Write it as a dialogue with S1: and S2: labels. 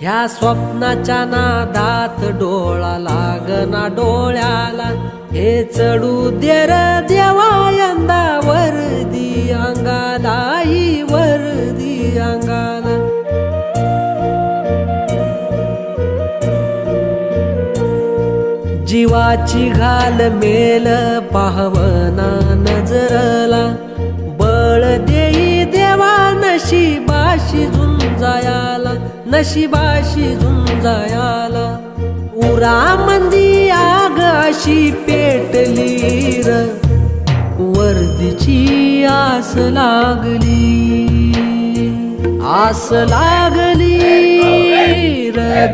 S1: ह्या स्वप्नाच्या नादात डोळा लागना डोळ्याला, हे चढू दे र देवा यंदा वर्दी अंगाला, ही वर्दी अंगाला. जीवाची घाल मेल पाहवना नजरला, बळ देई देवा नशिबाशी झुंजायाला, नशिबाशी झुंजायाला. उरा मंदी आग अशी पेटली र, वर्दीची आस लागली, आस लागली र